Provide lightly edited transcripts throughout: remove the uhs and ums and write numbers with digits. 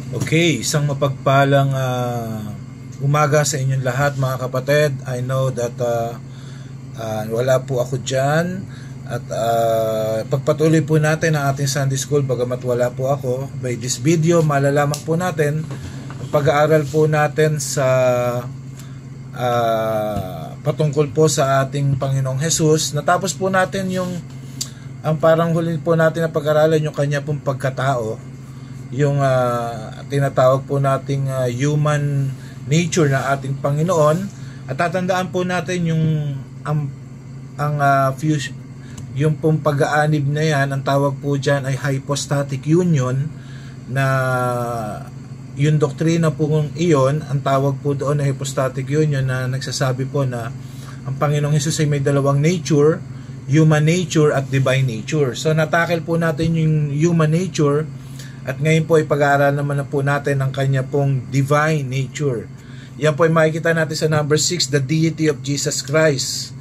Okay, isang mapagpalang umaga sa inyong lahat mga kapatid. I know that wala po ako dyan at pagpatuloy po natin ang ating Sunday School bagamat wala po ako. By this video, malalaman po natin ang pag-aaral po natin sa patungkol po sa ating Panginoong Jesus. Natapos po natin ang parang huli po natin na pag-aralan yung kanya pong pagkatao, yung tinatawag po nating human nature na ating Panginoon, at tatandaan po natin yung pong pag-aanib na yan, ang tawag po dyan ay hypostatic union, na yung doktrina po iyon, ang tawag po doon ay hypostatic union, na nagsasabi po na ang Panginoong Hesus ay may dalawang nature, human nature at divine nature. So natakil po natin yung human nature, at ngayon po ay pag-aaral naman na po natin ang kanya pong divine nature. Yan po ay makikita natin sa number 6, the deity of Jesus Christ.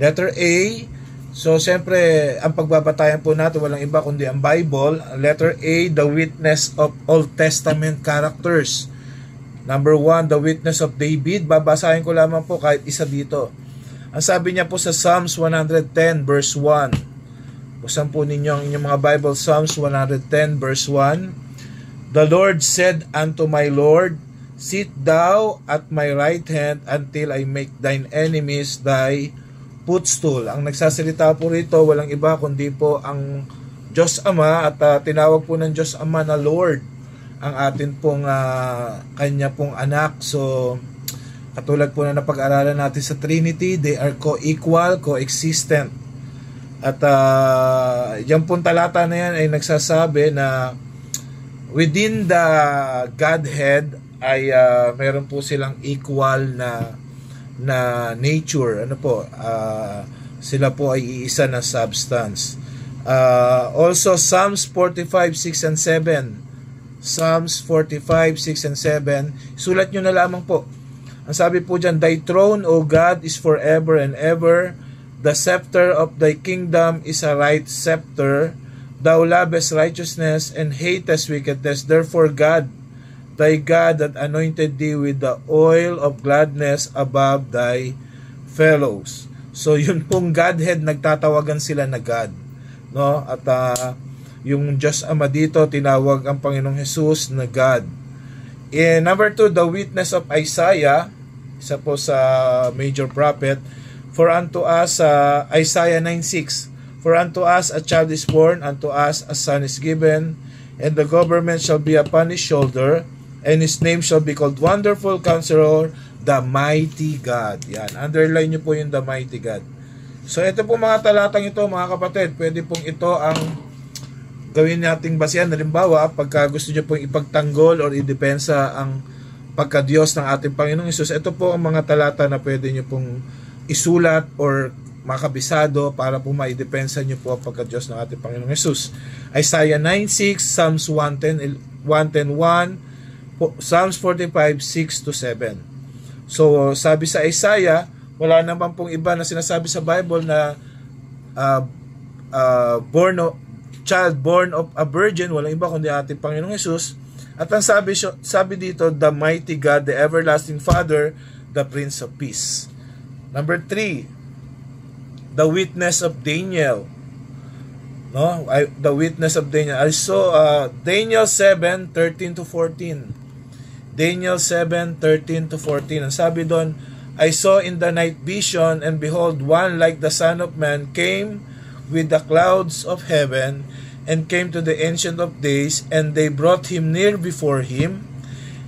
Letter A, so siyempre ang pagbabatayan po natin walang iba kundi ang Bible. Letter A, the witness of Old Testament characters. Number 1, the witness of David. Babasahin ko lamang po kahit isa dito. Ang sabi niya po sa Psalms 110 verse 1. Buksan po ninyo ang inyong mga Bible, Psalms 110 verse 1. The Lord said unto my Lord, sit thou at my right hand until I make thine enemies thy footstool. Ang nagsasalita po rito, walang iba kundi po ang Diyos Ama, at tinawag po ng Diyos Ama na Lord ang atin pong kanya pong anak. So katulad po na napag-aralan natin sa Trinity, they are co-equal, co-existent. At yung pong talata na yan ay nagsasabi na within the Godhead ay meron po silang equal na nature. Ano po? Sila po ay iisa na substance. Also Psalms 45, 6 and 7. Psalms 45, 6 and 7. Sulat nyo na lamang po. Ang sabi po dyan, thy throne, O God, is forever and ever. The scepter of thy kingdom is a right scepter. Thou lovest righteousness and hatest wickedness. Therefore God, thy God that anointed thee with the oil of gladness above thy fellows. So yun pong Godhead, nagtatawagan sila na God, no? At yung Diyos Ama dito, tinawag ang Panginoong Jesus na God. In number 2, the witness of Isaiah, isa po sa major prophet. For unto us, Isaiah 9:6, for unto us a child is born, unto us a son is given, and the government shall be upon his shoulder, and his name shall be called Wonderful Counselor, the Mighty God. Yan, underline nyo po yung the Mighty God. So ito po mga talatang ito mga kapatid, pwede pong ito ang gawin nating basihan. Halimbawa, pagka gusto nyo pong ipagtanggol or idepensa ang pagka-Diyos ng ating Panginoong Hesus, ito po ang mga talata na pwede nyo pong isulat or makabisado para po maidepensa nyo po ang pagka-Diyos ng ating Panginoong Hesus. Isaiah 9:6, Psalms 110:1, Psalms 45, 6 to 7. So sabi sa Isaiah, wala naman pong iba na sinasabi sa Bible na child born of a virgin, walang iba kundi ating Panginoong Hesus. At ang sabi dito, the mighty God, the everlasting Father, the Prince of Peace. Number 3, the witness of Daniel. No, the witness of Daniel. I saw Daniel 7:13 to 14. Daniel 7:13 to 14. Ang sabi doon, I saw in the night vision, and behold, one like the Son of Man came with the clouds of heaven, and came to the Ancient of Days, and they brought him near before him,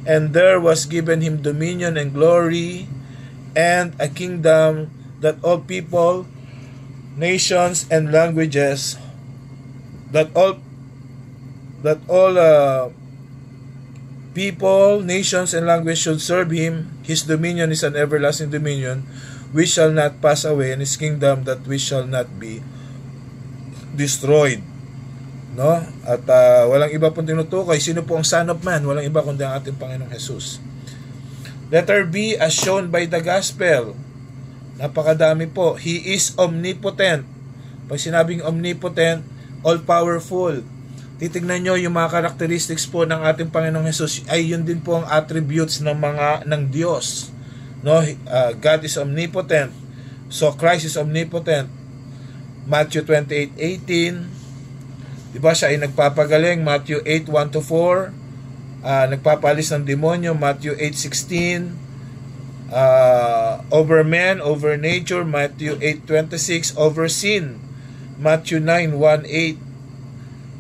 and there was given him dominion and glory, and a kingdom that all people, nations, and languages, that all people, nations, and languages should serve him. His dominion is an everlasting dominion which shall not pass away, and his kingdom that which shall not be destroyed. No? At walang iba pong tinutukoy. Sino po ang Son of Man? Walang iba kundi ang ating Panginoong Jesus. Letter B, as shown by the gospel. Napakadami po. He is omnipotent. Pag sinabing omnipotent, all-powerful. titignan nyo yung mga characteristics po ng ating Panginoong Jesus, ay yun din po ang attributes ng Diyos. No? God is omnipotent. So Christ is omnipotent. Matthew 28:18, diba, siya ay nagpapagaling. Matthew 8:1-4, nagpapalis ng demonyo. Matthew 8:16, over men, over nature. Matthew 8:26, over sin. Matthew 9:1-8,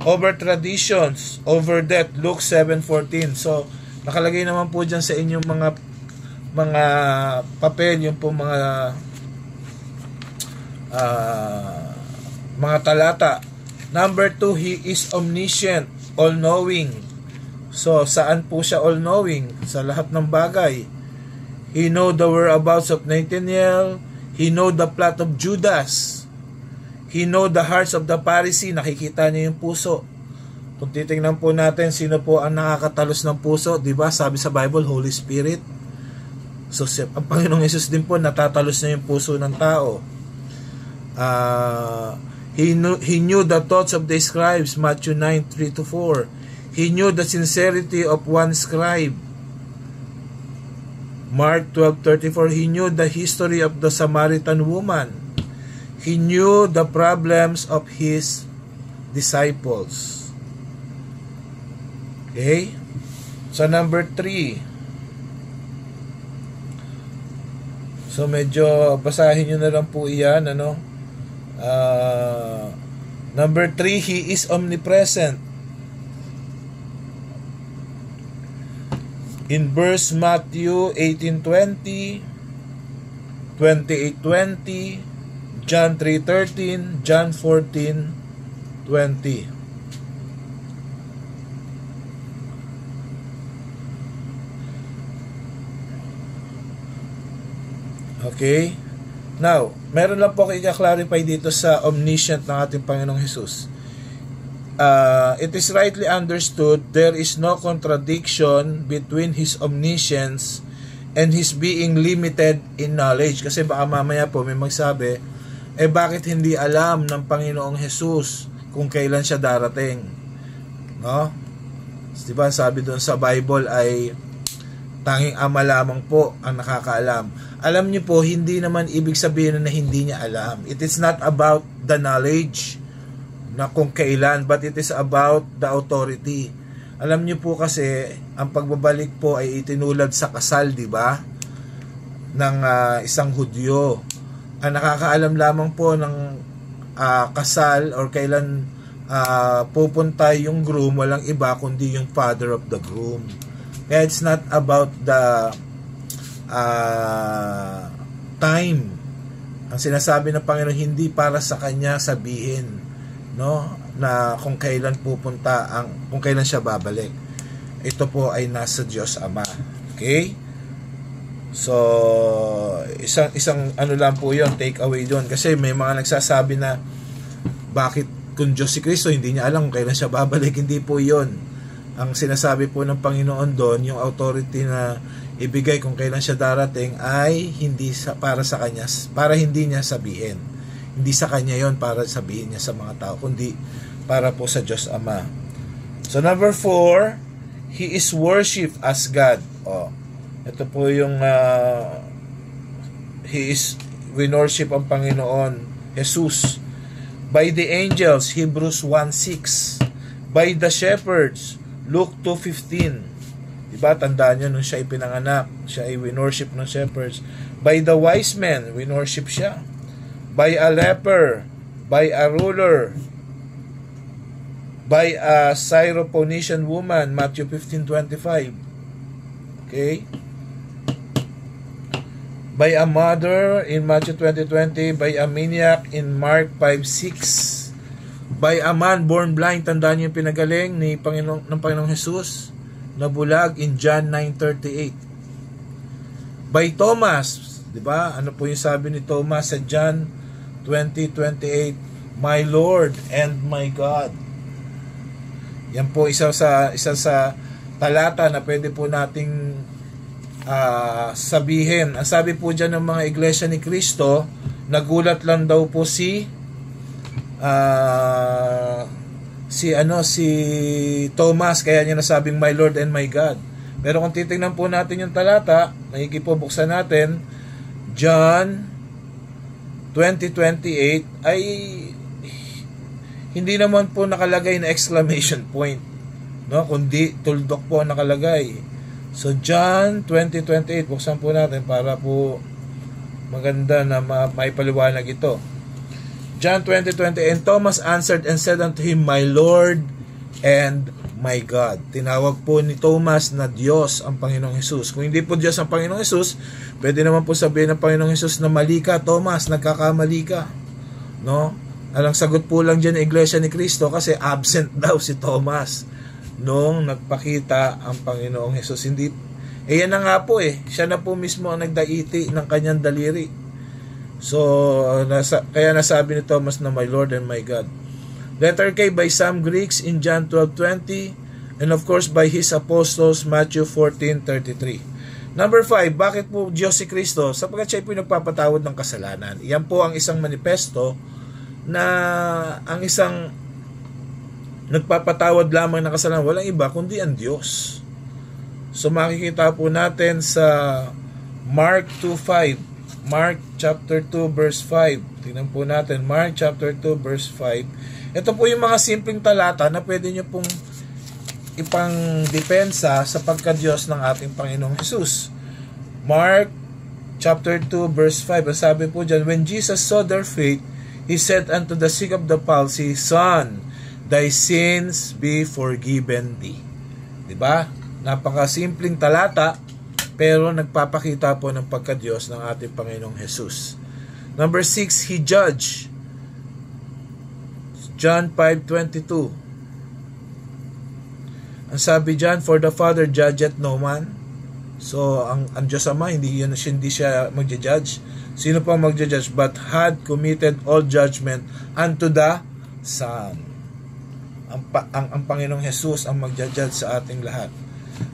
over traditions, over death. Luke 7:14. So nakalagay naman po dyan sa inyong mga papel yung po mga talata. Number 2, He is omniscient, all-knowing. So saan po siya all-knowing? Sa lahat ng bagay. He know the whereabouts of Nathanael. He know the plot of Judas. He know the hearts of the Pharisee. Nakikita niya yung puso. Kung titingnan po natin, sino po ang nakakatalos ng puso? Diba? Sabi sa Bible, Holy Spirit. So, ang Panginoong Yesus din po, natatalos na yung puso ng tao. He knew the thoughts of the scribes. Matthew 9:3-4. He knew the sincerity of one scribe. Mark 12:34. He knew the history of the Samaritan woman. He knew the problems of his disciples. Okay? So number 3. So medyo basahin nyo na lang po iyan. Number 3, He is omnipresent. In verse Matthew 18:20, 28:20, John 3:13, John 14:20. Okay? Now, meron lang po i-clarify dito sa omniscient ng ating Panginoong Jesus. It is rightly understood there is no contradiction between His omniscience and His being limited in knowledge. Kasi baka mamaya po may magsabi, bakit hindi alam ng Panginoong Jesus kung kailan siya darating? No? Diba, sabi doon sa Bible ay tanging Ama lamang po ang nakakaalam. Alam niyo po, hindi naman ibig sabihin na hindi niya alam. It is not about the knowledge na kung kailan, but it is about the authority. Alam niyo po kasi, ang pagbabalik po ay itinulad sa kasal, di ba? Ng isang Hudyo. Ang nakakaalam lamang po ng kasal or kailan pupunta yung groom, walang iba kundi yung father of the groom. Kaya it's not about the time. Ang sinasabi ng Panginoon, hindi para sa kanya sabihin, no, na kung kailan pupunta, kung kailan siya babalik. Ito po ay nasa Diyos Ama. Okay? So isang ano lang po 'yon, take away doon, kasi may mga nagsasabi na bakit kung Diyos si Kristo hindi niya alam kung kailan siya babalik. Hindi po 'yon. Ang sinasabi po ng Panginoon doon, yung authority na ibigay kung kailan siya darating ay hindi para sa kanya, para hindi niya sabihin. Hindi sa kanya 'yon para sabihin niya sa mga tao, kundi para po sa Diyos Ama. So number 4, He is worshipped as God. Ito po yung we worship ang Panginoon Jesus by the angels, Hebrews 1:6, by the shepherds, Luke 2:15. Diba, tandaan nyo nung siya ay pinanganak, siya ay winorship ng shepherds. By the wise men, winorship siya. By a leper, by a ruler, by a Syrophoenician woman, Matthew 15:25. Okay? By a mother in Matthew 20:20, by a maniac in Mark 5:6, by a man born blind, tandaan niyo yung pinagaling ng Panginoong Jesus na bulag in John 9:38. By Thomas, di ba? Ano po yung sabi ni Thomas sa John 20:28? My Lord and my God. Yan po isa sa talata na pwede po nating sabihin. Ang sabi po dyan ng mga iglesia ni Kristo, nagulat lang daw po si si Thomas, kaya niya nasabing my Lord and my God. Pero kung titingnan po natin yung talata, buksan natin, John 20:28 ay hindi naman po nakalagay na exclamation point, no, kundi tuldok po nakalagay. So John 20:28, buksan po natin para po maganda na maipaliwanag ito. John 20:20, and Thomas answered and said unto him, my Lord and my God. Tinawag po ni Thomas na Diyos ang Panginoong Hesus. Kung hindi po Diyos ang Panginoong Hesus, pwede naman po sabihin ng Panginoong Hesus na mali ka, Thomas, nagkakamali ka. No? Alang sagot po lang dyan ng Iglesia ni Cristo kasi absent daw si Thomas nung nagpakita ang Panginoong Hesus. Hindi, yan na nga po siya na po mismo ang nagdaiti ng kanyang daliri. So, kaya nasabi ni Thomas na my Lord and my God. Letter K by some Greeks in John 12:20, and of course by his apostles, Matthew 14:33. Number 5, bakit po Diyos si Kristo? Sapagkat siya po nagpapatawad ng kasalanan. Yan po ang isang manifesto na ang isang nagpapatawad lamang ng kasalanan, walang iba kundi ang Diyos. So makikita po natin sa Mark 2:5. Mark chapter 2 verse 5. Tingnan po natin, Mark chapter 2 verse 5. Ito po yung mga simpleng talata na pwede nyo pong ipang-depensa sa pagka-Diyos ng ating Panginoong Hesus. Mark chapter 2 verse 5. Ang sabi po dyan, when Jesus saw their faith, He said unto the sick of the palsy, Son, thy sins be forgiven thee. Diba? Napakasimpleng talata, pero nagpapakita po ng pagka-Diyos ng ating Panginoong Hesus. Number 6, He judged. John 5:22. Ang sabi dyan, for the Father judgeth no man. So, ang Diyos Ama, hindi siya magja-judge. Sino pa magja-judge? But had committed all judgment unto the Son. Ang Panginoong Hesus ang magja-judge sa ating lahat.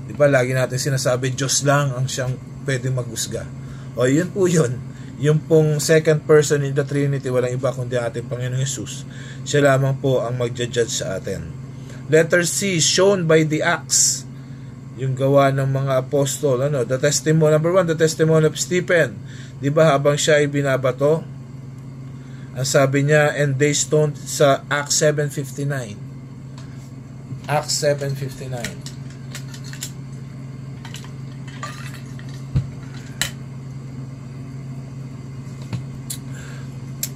Di ba, lagi natin sinasabi, Diyos lang ang siyang pwede maghusga. O, yun po yun. Yung pong second person in the Trinity, walang iba kundi ating Panginoong Hesus. Siya lamang po ang magja-judge sa atin. Letter C, shown by the acts. Yung gawa ng mga apostol. The testimony, number 1, the testimony of Stephen. Di ba, habang siya ay binabato, ang sabi niya, and they stoned sa Acts 7:59. Acts 7:59.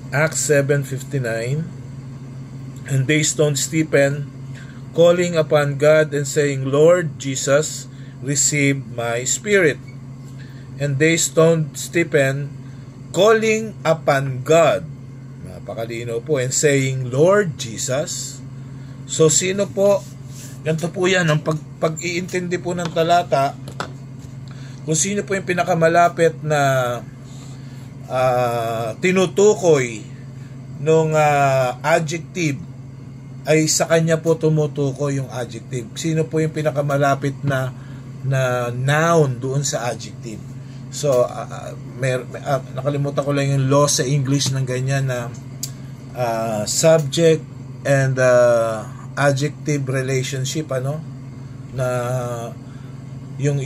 Acts 7:59, and they stoned Stephen, calling upon God and saying, Lord Jesus, receive my spirit. And they stoned Stephen, calling upon God, napakalino po, and saying, Lord Jesus. So sino po, ganito po yan, ang pag-iintindi po ng talata, kung sino po yung pinakamalapit na tinutukoy nung adjective, ay sa kanya po tumutukoy yung adjective. Sino po yung pinakamalapit na noun doon sa adjective? So nakalimutan ko lang yung law sa English ng ganyan na subject and adjective relationship, na yung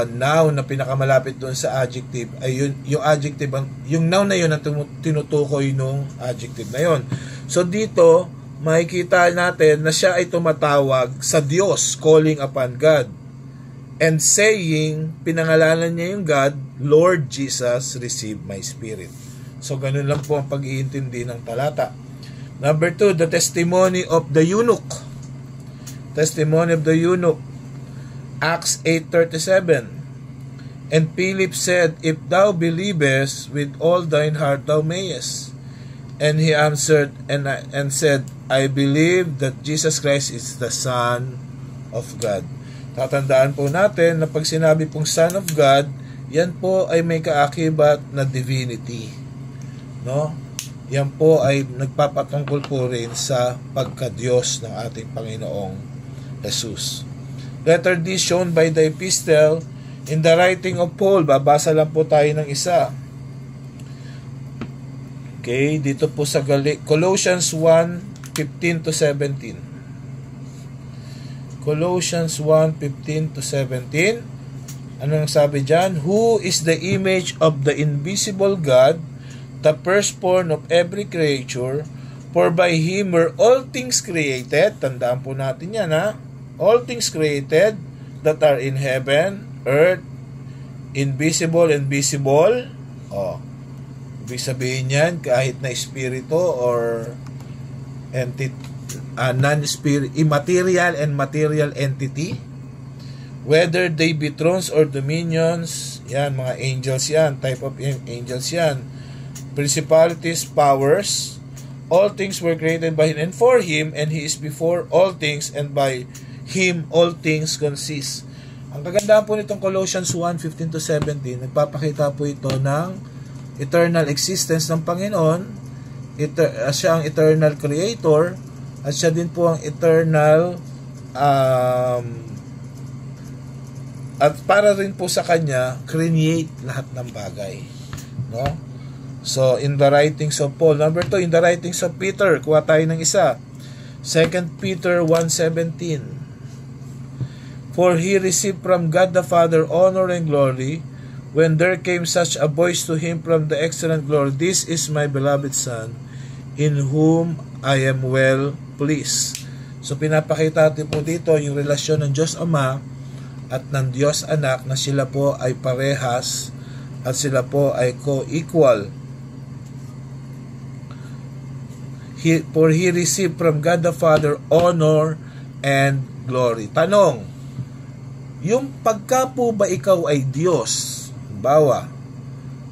noun na pinakamalapit doon sa adjective ay yung adjective, yung noun na yun ang tinutukoy nung adjective na yun. So dito makikita natin na siya ay tumatawag sa Diyos, calling upon God, and saying, pinangalanan niya yung God, Lord Jesus, receive my spirit. So ganun lang po ang pag-iintindi ng talata. Number 2, the testimony of the eunuch. Testimony of the eunuch, Acts 8:37. And Philip said, If thou believest with all thine heart, thou mayest. And he answered and said, I believe that Jesus Christ is the Son of God. Tatandaan po natin na pag sinabi pong Son of God, yan po ay may kaakibat na divinity. Yan po ay nagpapatungkol po rin sa pagka-Diyos ng ating Panginoong Jesus. Letter D, shown by the epistle in the writing of Paul. Babasa lang po tayo ng isa. Okay, dito po sa Colossians 1 15 to 17. Colossians 1, 15 to 17. Anong sabi dyan? Who is the image of the invisible God, the firstborn of every creature, for by Him were all things created. Tandaan po natin yan, ha? All things created that are in heaven, earth, invisible and visible. Ibig sabihin yan, kahit na espiritu or entity, non-spirit, immaterial and material entity, whether they be thrones or dominions, yan, mga angels yan, type of angels yan, principalities, powers, all things were created by Him and for Him, and He is before all things, and by Him all things consist. Ang kagandahan po nitong Colossians 1, 15 to 17, nagpapakita po ito ng eternal existence ng Panginoon. Siya ang eternal creator, at siya din po ang eternal at para rin po sa kanya create lahat ng bagay, no? So in the writings of Paul, number 2, in the writings of Peter, kuha tayo ng isa, 2 Peter 1:17. For he received from God the Father honor and glory when there came such a voice to him from the excellent glory, this is my beloved Son, in whom I am well pleased. So pinapakita natin po dito yung relasyon ng Diyos Ama at ng Diyos Anak, na sila po ay parehas at sila po ay co-equal. For he received from God the Father honor and glory. Tanong, yung pagka po ba ikaw ay Diyos, bawa,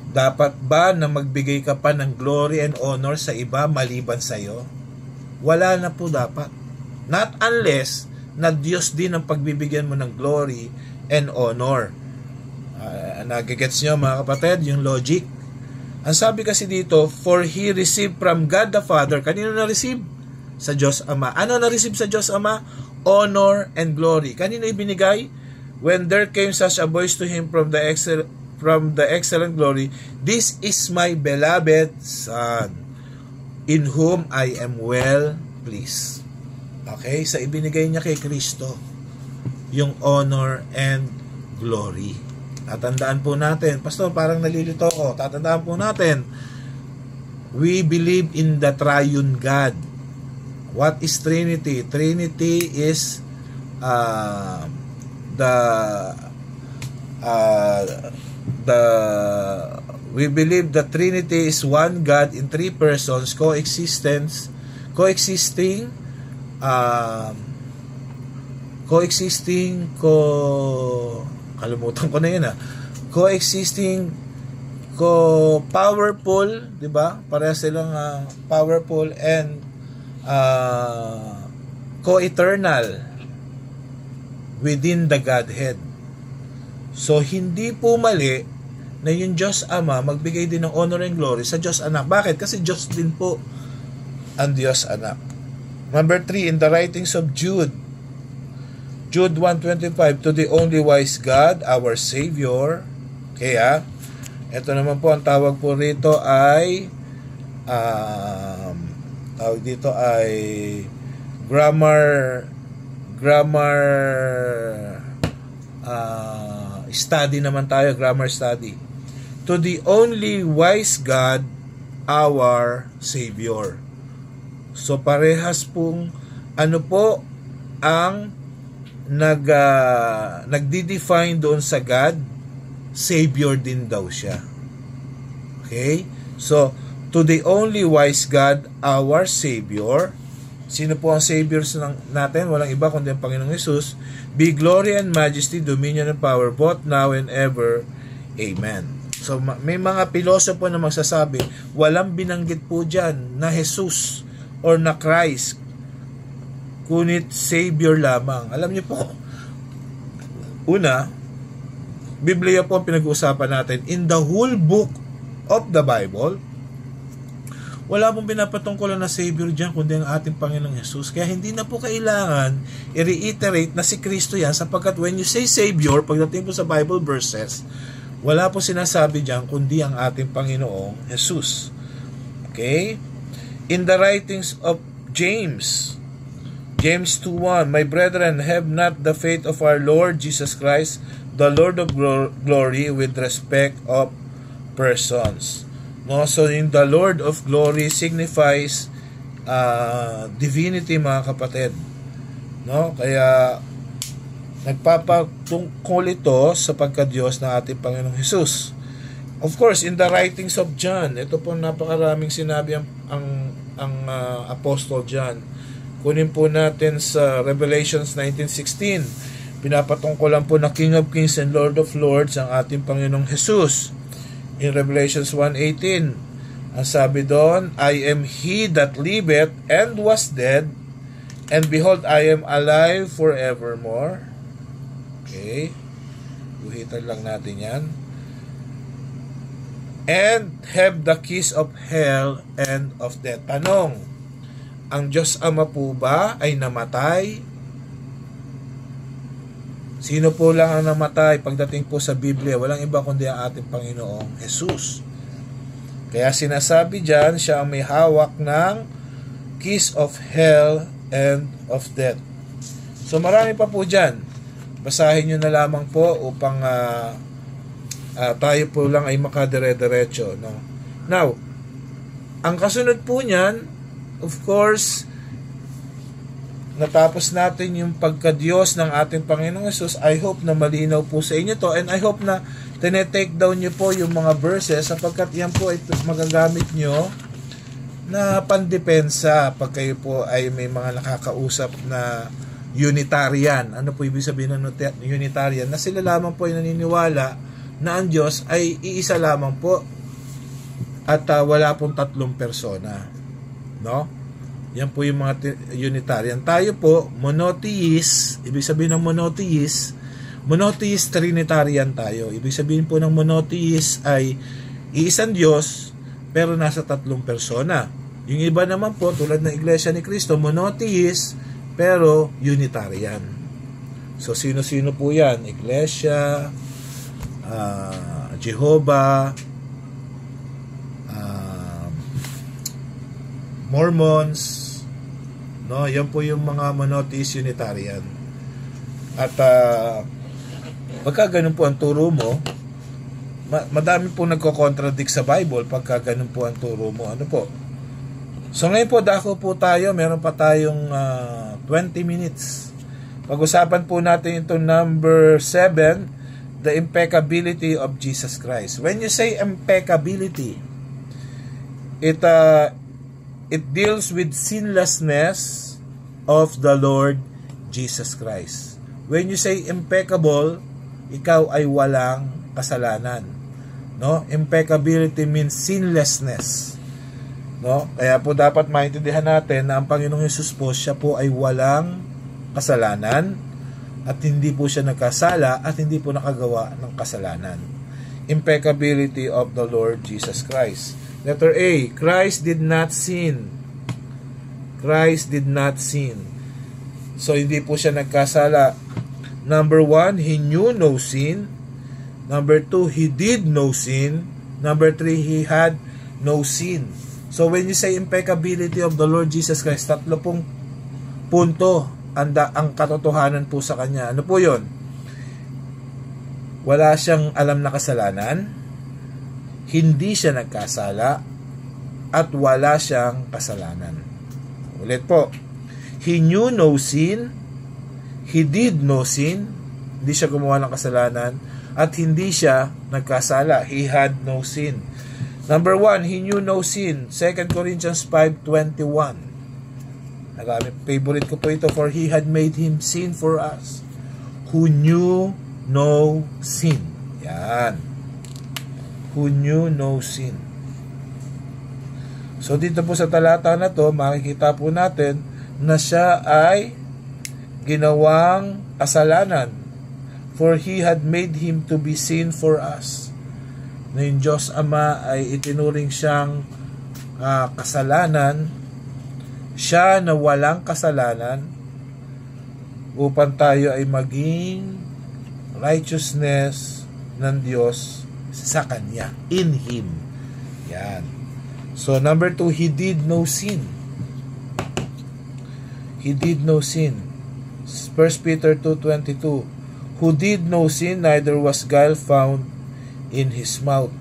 dapat ba na magbigay ka pa ng glory and honor sa iba maliban sa iyo? Wala na po dapat. Not unless na Diyos din ang pagbibigyan mo ng glory and honor. Nagigets nyo mga kapatid yung logic? Ang sabi kasi dito, for he received from God the Father. Kanino na-receive? Sa Diyos Ama. Ano na-receive sa Diyos Ama? Honor and glory. Kanino ibinigay? When there came such a voice to him from the excellent glory, this is my beloved Son, in whom I am well pleased. Okay? So ibinigay niya kay Kristo yung honor and glory. Tatandaan po natin, Pastor, parang nalilito ko. Tatandaan po natin, we believe in the triune God. What is Trinity? Trinity is we believe the Trinity is one God in three persons, coexisting, kalimutan ko na yun powerful, di ba? Pareha silang powerful and co-eternal within the Godhead. So hindi po mali na yung Diyos Ama magbigay din ng honor and glory sa Diyos Anak. Bakit? Kasi Diyos din po ang Diyos Anak. Number 3, in the writings of Jude 1:25, to the only wise God, our Savior. Kaya, ito naman po, ang tawag po rito ay grammar study naman tayo, grammar study. To the only wise God, our Savior. So parehas pong ano po ang nagdi-define doon sa God, Savior din daw siya. Okay? So, to the only wise God, our Savior. Sino po ang Savior natin? Walang iba kundi ang Panginoong Hesus. Be glory and majesty, dominion and power, both now and ever. Amen. So, may mga pilosopo na magsasabi, walang binanggit po dyan na Jesus or na Christ, kunit Savior lamang. Alam niyo po, una, Biblia po ang pinag-uusapan natin. In the whole book of the Bible, wala pong pinapatungkulan na Savior dyan kundi ang ating Panginoong Hesus. Kaya hindi na po kailangan i-reiterate na si Kristo yan, sapagkat when you say Savior, pagdating po sa Bible verses, wala po sinasabi dyan kundi ang ating Panginoong Hesus. Okay? In the writings of James 2:1, My brethren, have not the faith of our Lord Jesus Christ, the Lord of glory, with respect of persons. No, so yung the Lord of glory signifies divinity, mga kapatid. No, kaya nagpapatungkol ito sa pagka-Diyos ng ating Panginoong Hesus. Of course, in the writings of John, ito po napakaraming sinabi ang Apostle John. Kunin po natin sa Revelations 19:16. Pinapatungkolan po na King of Kings and Lord of Lords ang ating Panginoong Hesus. In Revelations 1:18, ang sabi doon, I am he that liveth and was dead, and behold, I am alive forevermore. Okay. Guhitan lang natin yan. And have the keys of hell and of death. Tanong, ang Diyos Ama po ba ay namatay? Sino po lang ang namatay pagdating po sa Biblia? Walang iba kundi ang ating Panginoong Hesus. Kaya sinasabi dyan, siya ang may hawak ng keys of hell and of death. So marami pa po dyan. Basahin nyo na lamang po upang tayo po lang ay makadire-diretso. No? Now, ang kasunod po niyan, of course, natapos natin yung pagka-Diyos ng ating Panginoong Hesus. I hope na malinaw po sa inyo to, and I hope na tinetake down nyo po yung mga verses sapagkat yan po ay magagamit nyo na pandepensa pag kayo po ay may mga nakakausap na Unitarian. Ano po ibig sabihin ng Unitarian? Na sila lamang po ay naniniwala na ang Diyos ay iisa lamang po at wala pong tatlong persona. No? Yan po yung mga Unitarian. Tayo po, monotheist, ibig sabihin ng monotheist, Trinitarian tayo. Ibig sabihin po ng monotheist ay iisang Diyos pero nasa tatlong persona. Yung iba naman po, tulad ng Iglesia ni Cristo, monotheist pero Unitarian. So, sino-sino po yan? Iglesia, Jehovah, Mormons, no? Yan po yung mga monotheist Unitarian. At pagka ganun po ang turo mo, madami po nagko-contradict sa Bible pagka ganun po ang turo mo. Ano po? So ngayon po, dako po tayo, meron pa tayong 20 minutes. Pag-usapan po natin ito number 7, the impeccability of Jesus Christ. When you say impeccability, it deals with sinlessness of the Lord Jesus Christ. When you say impeccable, ikaw ay walang kasalanan. No? Impeccability means sinlessness. No? Kaya po dapat maintindihan natin na ang Panginoong Hesus po, siya po ay walang kasalanan at hindi po siya nagkasala at hindi po nakagawa ng kasalanan. Impeccability of the Lord Jesus Christ. Letter A, Christ did not sin. Christ did not sin. So, hindi po siya nagkasala. Number 1, He knew no sin. Number 2, He did no sin. Number 3, He had no sin. So, when you say impeccability of the Lord Jesus Christ, 3 pong punto ang katotohanan po sa Kanya. Ano po yun? Wala siyang alam na kasalanan, hindi siya nagkasala, at wala siyang kasalanan. Ulit po, He knew no sin, He did no sin, hindi siya gumawa ng kasalanan, at hindi siya nagkasala. He had no sin. Number 1, He knew no sin. 2 Corinthians 5:21. Favorite ko po ito. For He had made Him sin for us, who knew no sin. Yan. Who knew no sin. So dito po sa talata na to, makikita po natin na siya ay ginawang kasalanan. For He had made Him to be sin for us. Na yung Diyos Ama ay itinuring siyang kasalanan, siya na walang kasalanan, upang tayo ay maging righteousness ng Diyos sa Kanya, in Him. Yan. So number 2, He did no sin. He did no sin. 1 Peter 2:22, who did no sin, neither was guile found in his mouth.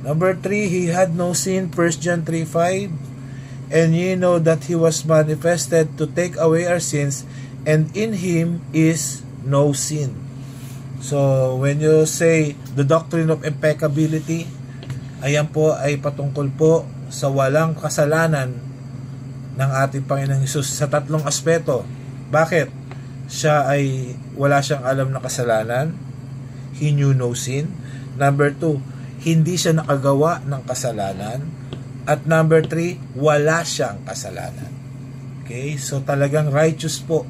Number 3, he had no sin. 1 John 3:5, and ye know that he was manifested to take away our sins, and in him is no sin. So, when you say the doctrine of impeccability, ayan po ay patungkol po sa walang kasalanan ng ating Panginoong Hesus sa tatlong aspeto. Bakit? Siya ay wala siyang alam na kasalanan. He knew no sin. Number 2, hindi siya nakagawa ng kasalanan. At number 3, wala siyang kasalanan. Okay? So talagang righteous po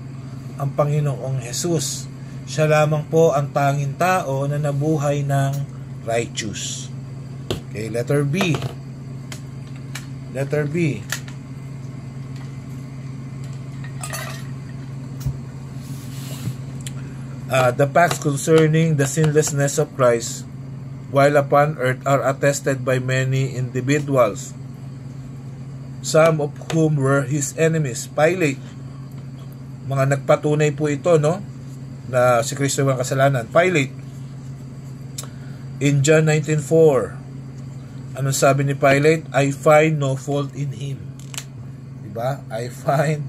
ang Panginoong Hesus. Siya lamang po ang tanging tao na nabuhay ng righteous. Okay, letter B. Letter B. The facts concerning the sinlessness of Christ while upon earth are attested by many individuals, some of whom were his enemies. Pilate, mga nagpatunay po ito, no, na si Kristo walang kasalanan. Pilate, in John 19:4, anong sabi ni Pilate? I find no fault in him. Diba? I find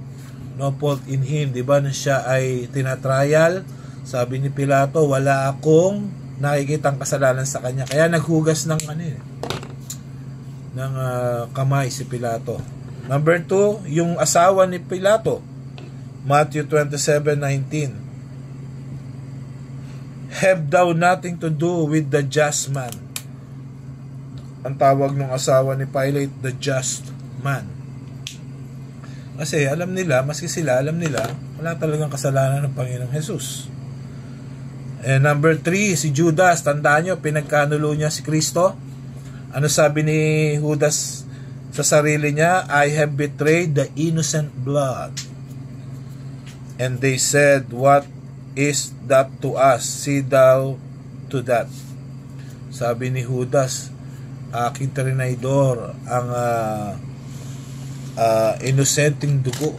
no fault in him. Diba? Nung siya ay tinatrial, sabi ni Pilato, wala akong nakikitang kasalanan sa kanya. Kaya naghugas ng kamay si Pilato. Number 2, yung asawa ni Pilato. Matthew 27:19. Have thou nothing to do with the just man. Ang tawag ng asawa ni Pilate, the just man. Kasi alam nila, maski sila, alam nila, wala talagang kasalanan ng Panginoong Hesus. And number 3, si Judas, tandaan nyo, pinagkanulo niya si Kristo. Ano sabi ni Judas sa sarili niya? I have betrayed the innocent blood. And they said, what is that to us? See thou to that. Sabi ni Judas, aking trinaydor ang inosenteng dugo.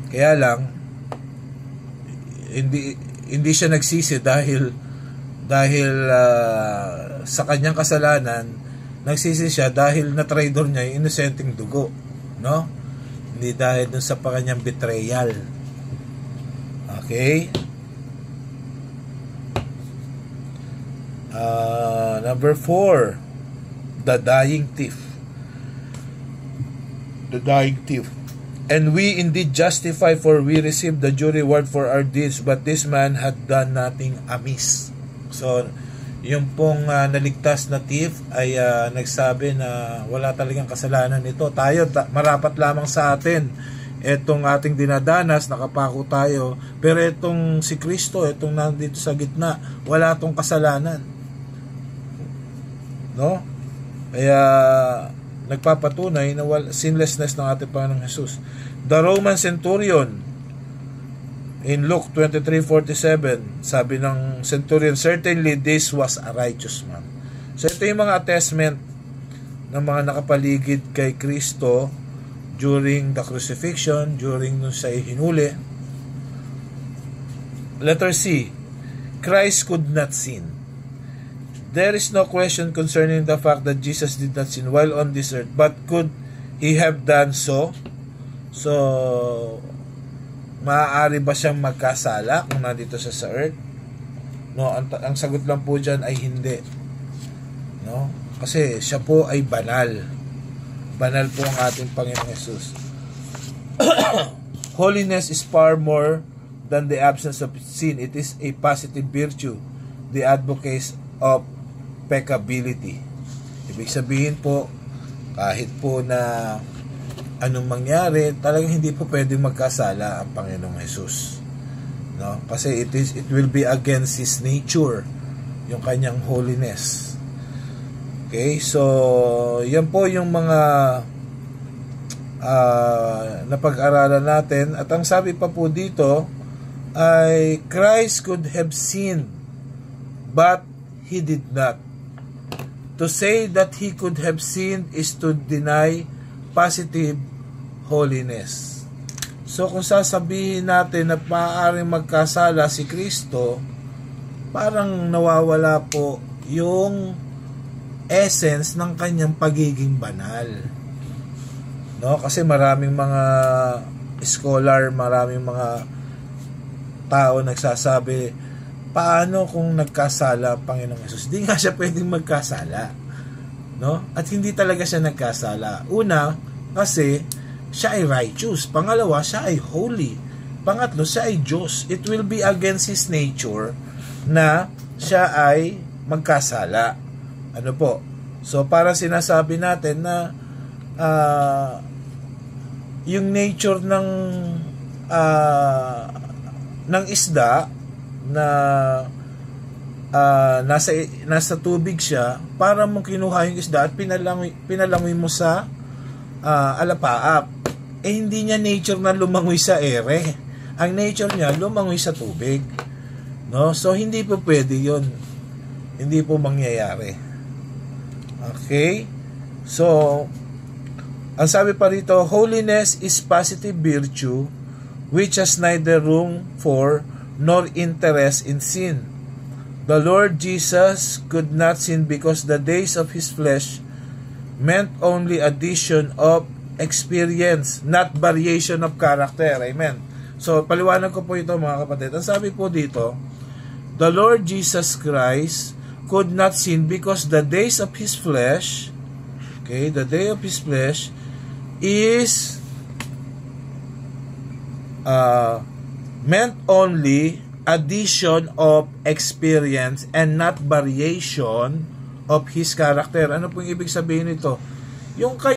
Kaya lang hindi siya nagsisi dahil sa kanyang kasalanan. Nagsisi siya dahil na traidor niya yung inosenteng dugo, no? Hindi dahil dun sa kanyang betrayal. Okay? Number 4, the dying thief. The dying thief. And we indeed justify, for we receive the due reward for our deeds, but this man had done nothing amiss. So, yung pong naligtas na thief ay nagsabi na wala talagang kasalanan ito. Tayo, marapat lamang sa atin etong ating dinadanas, nakapako tayo, pero etong si Kristo, etong nandito sa gitna, wala tong kasalanan, no? Kaya nagpapatunay na sinlessness ng ating Panginoong Hesus. The Roman centurion in Luke 23:47, sabi ng centurion, certainly this was a righteous man. So ito yung mga attestment ng mga nakapaligid kay Kristo during the crucifixion, during nung siya hinuli. Letter C, Christ could not sin. There is no question concerning the fact that Jesus did not sin while on this earth, but could he have done so? So, maaari ba siyang magkasala kung nandito siya sa earth? No, ang sagot lang po dyan ay hindi. No? Kasi siya po ay banal. Banal po ang ating Panginoong Hesus. Holiness is far more than the absence of sin. It is a positive virtue, the advocates of peccability. Ibig sabihin po, kahit po na anong mangyari, talagang hindi po pwedeng magkasala ang Panginoong Hesus. No? Kasi it will be against His nature, yung kanyang holiness. Okay, so yan po yung mga napag-aralan natin. At ang sabi pa po dito ay Christ could have sinned, but He did not. To say that He could have sinned is to deny positive holiness. So kung sasabihin natin na maaaring magkasala si Kristo, parang nawawala po yung essence ng kanyang pagiging banal. No? Kasi maraming mga scholar, maraming mga tao nagsasabi, paano kung nagkasala Panginoong Hesus? Di nga siya pwedeng magkasala. No? At hindi talaga siya nagkasala. Una, kasi siya ay righteous. Pangalawa, siya ay holy. Pangatlo, siya ay Diyos. It will be against His nature na siya ay magkasala. Ano po? So, para sinasabi natin na yung nature ng isda na nasa tubig siya, para mong kinuha yung isda at pinalangoy mo sa alapaap. Hindi niya nature na lumangoy sa ere. Ang nature niya lumangoy sa tubig. No? So hindi po pwede 'yon. Hindi po mangyayari. Okay? So ang sabi pa rito, holiness is positive virtue which has neither room for nor interest in sin. The Lord Jesus could not sin because the days of His flesh meant only addition of experience, not variation of character. Amen. So, paliwanag ko po ito mga kapatid. Ang sabi po dito, the Lord Jesus Christ could not sin because the days of His flesh, okay, the day of His flesh is meant only addition of experience and not variation of His character. Ano pong ibig sabihin nito? Yung